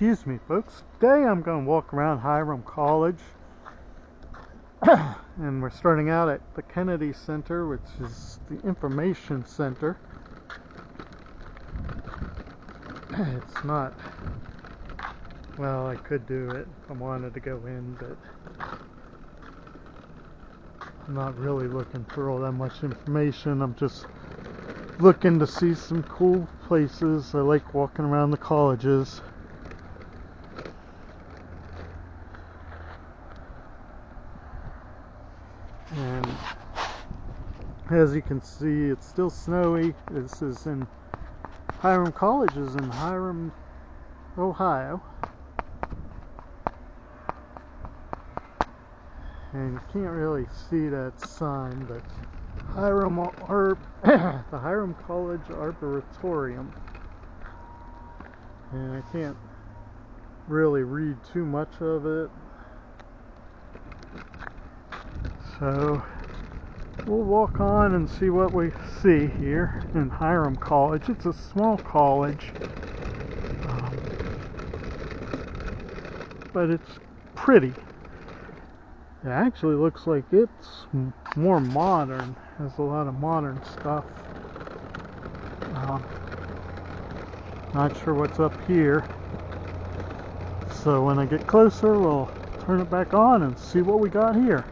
Excuse me, folks. Today I'm going to walk around Hiram College. And we're starting out at the Kennedy Center, which is the information center. It's not, well, I could do it if I wanted to go in, but I'm not really looking for all that much information. I'm just looking to see some cool places. I like walking around the colleges. And as you can see, it's still snowy. This is in Hiram College is in Hiram, Ohio. And you can't really see that sign, but the Hiram College Arboretum. And I can't really read too much of it. So we'll walk on and see what we see here in Hiram College. It's a small college, but it's pretty. It actually looks like it's more modern. Has a lot of modern stuff. Not sure what's up here. So when I get closer, we'll turn it back on and see what we got here.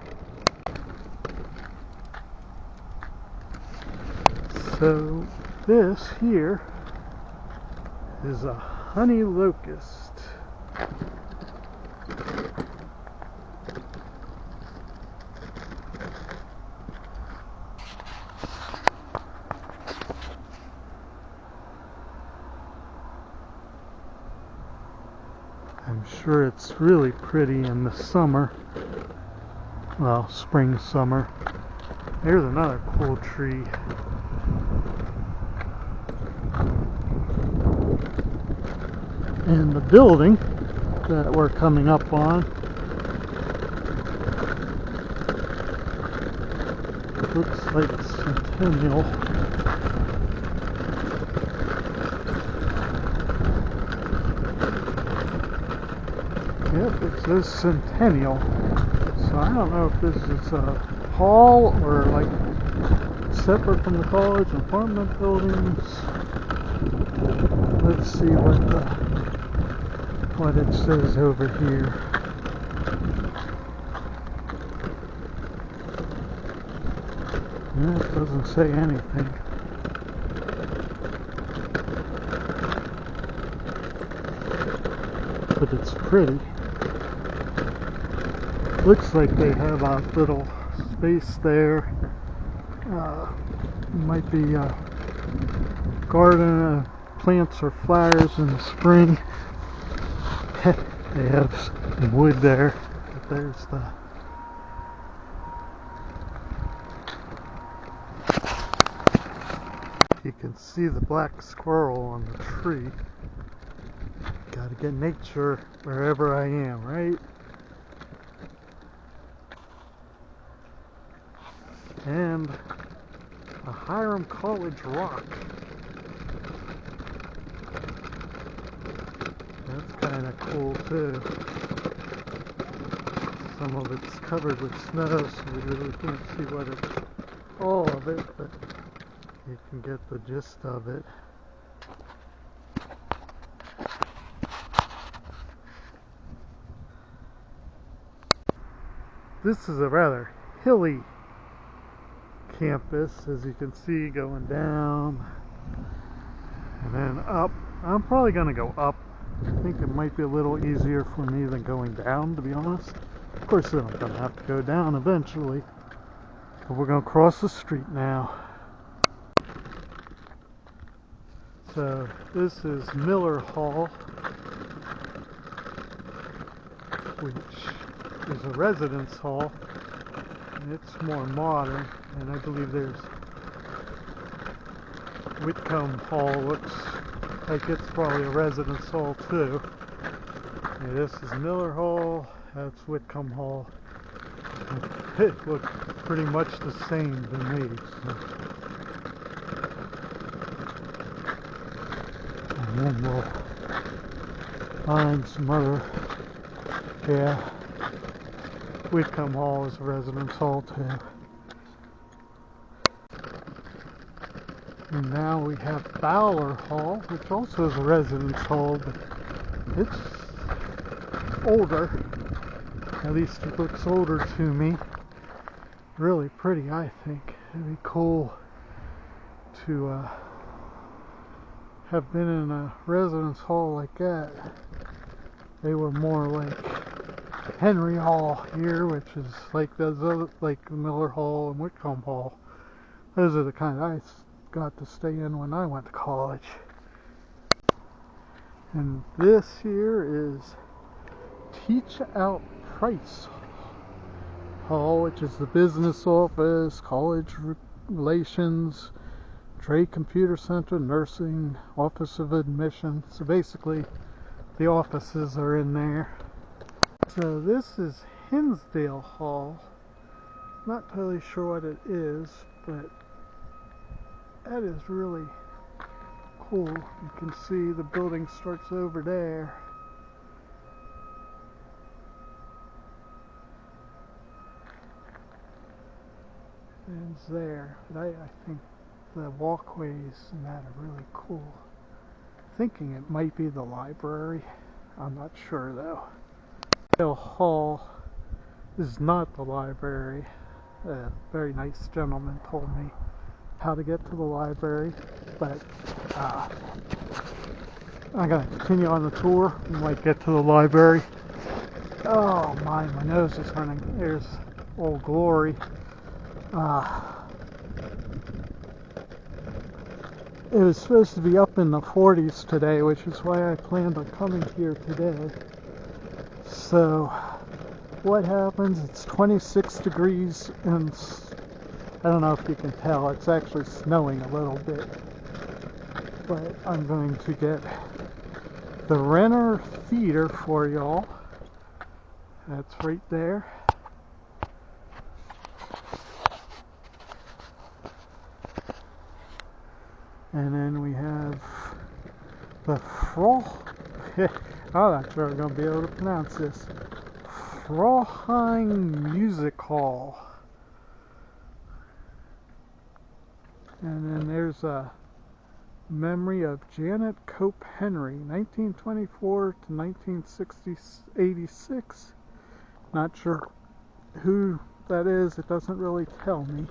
So this here is a honey locust. I'm sure it's really pretty in the summer. Well, spring, summer. There's another cool tree. And the building that we're coming up on looks like Centennial. Yep, it says Centennial. So I don't know if this is a hall or like separate from the college, apartment buildings. Let's see what it says over here. It doesn't say anything. But it's pretty. Looks like they have a little space there. Might be a garden, plants or flowers in the spring. They have some wood there, but there's the you can see the black squirrel on the tree. Gotta get nature wherever I am, right? And a Hiram College rock. That's kind of cool too. Some of it's covered with snow, so we really can't see what it's all of it, but you can get the gist of it. This is a rather hilly campus, as you can see, going down and then up. I'm probably going to go up. I think it might be a little easier for me than going down, to be honest. Of course, then I'm going to have to go down eventually. But we're going to cross the street now. So this is Miller Hall, which is a residence hall. And it's more modern, and I believe there's Whitcomb Hall. Looks like it's probably a residence hall too. Yeah, this is Miller Hall, that's Whitcomb Hall. It looks pretty much the same to me. So. And then we'll find some other, yeah, Whitcomb Hall is a residence hall too. And now we have Fowler Hall, which also is a residence hall, but it's older. At least it looks older to me. Really pretty, I think. It'd be cool to have been in a residence hall like that. They were more like Henry Hall here, which is like those other, like Miller Hall and Whitcomb Hall. Those are the kind I got to stay in when I went to college. And this here is Teach Out Price Hall, which is the business office, college relations, trade computer center, nursing, office of admission. So basically the offices are in there. So this is Hinsdale Hall. Not totally sure what it is, but that is really cool. You can see the building starts over there. And it's there. But I think the walkways and that are really cool. Thinking it might be the library. I'm not sure though. Hinsdale Hall is not the library. A very nice gentleman told me how to get to the library, but I'm going to continue on the tour. We might get to the library. Oh my nose is running. There's Old Glory. It was supposed to be up in the 40s today, which is why I planned on coming here today. So what happens, it's 26 degrees and I don't know if you can tell, it's actually snowing a little bit. But I'm going to get the Renner Theater for y'all. That's right there. And then we have the I'm not sure I'm going to be able to pronounce this. Frauheim Music Hall. And then there's a memory of Janet Cope Henry, 1924 to 1986. Not sure who that is. It doesn't really tell me.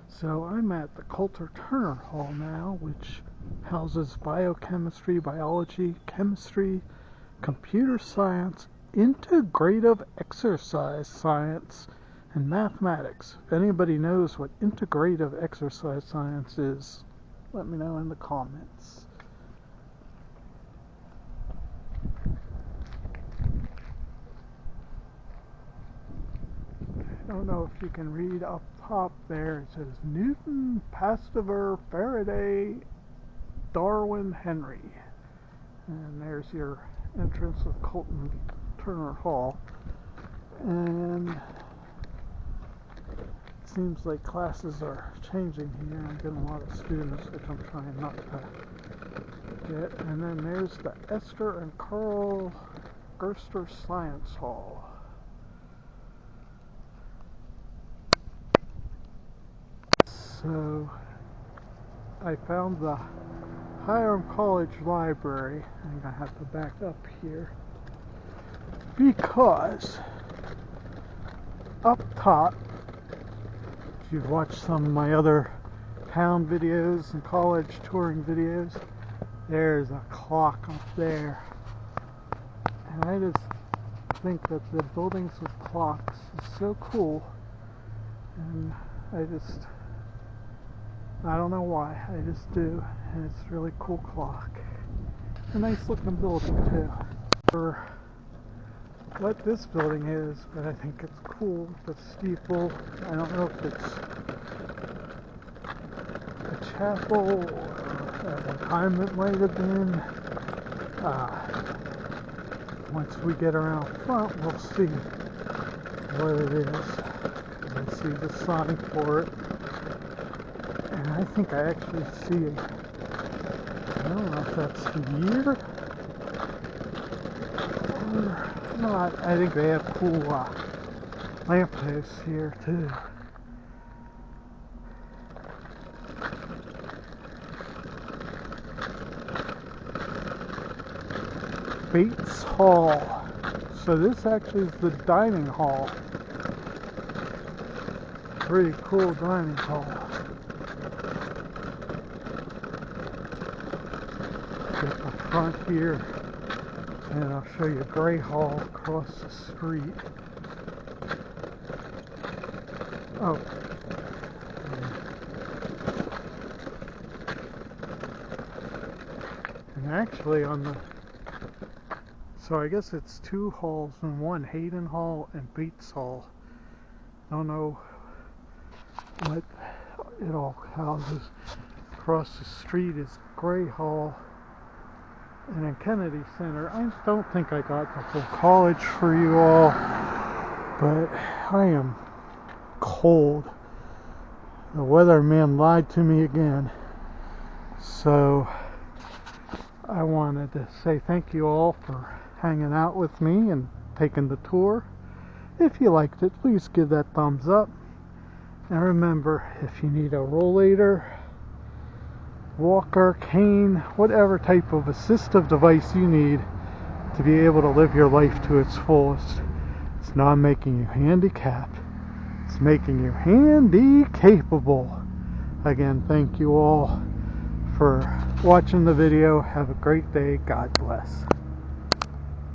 So I'm at the Coulter Turner Hall now, which houses biochemistry, biology, chemistry, computer science, integrative exercise science, and mathematics. If anybody knows what integrative exercise science is, let me know in the comments. I don't know if you can read up top there. It says Newton, Pasteur, Faraday, Darwin, Henry. And there's your entrance of Coulter Turner Hall. And it seems like classes are changing here. I'm getting a lot of students, which I'm trying not to get. And then there's the Esther and Carl Gerster Science Hall. So I found the Hiram College library. I'm going to have to back up here because up top, if you've watched some of my other town videos and college touring videos, there's a clock up there. And I just think that the buildings with clocks is so cool. And I don't know why, I just do, and it's a really cool clock. It's a nice looking building too. For what this building is, but I think it's cool. The steeple, I don't know if it's a chapel or at the time it might have been. Once we get around front, we'll see what it is. I see the sign for it. And I think I actually see I don't know if that's the year or not. I think they have cool lampposts here too. Bates Hall. So this actually is the dining hall. Pretty cool dining hall. Get the front here, and I'll show you Gray Hall across the street. Oh. And actually on the, so I guess it's two halls in one, Hayden Hall and Bates Hall. I don't know what it all houses. Across the street is Gray Hall. And in Kennedy Center, I don't think I got the whole college for you all, but I am cold. The weatherman lied to me again. So I wanted to say thank you all for hanging out with me and taking the tour. If you liked it, please give that thumbs up. And remember, if you need a rollator, walker, cane, whatever type of assistive device you need to be able to live your life to its fullest, it's not making you handicapped, it's making you handy capable. Again, thank you all for watching the video. Have a great day. God bless.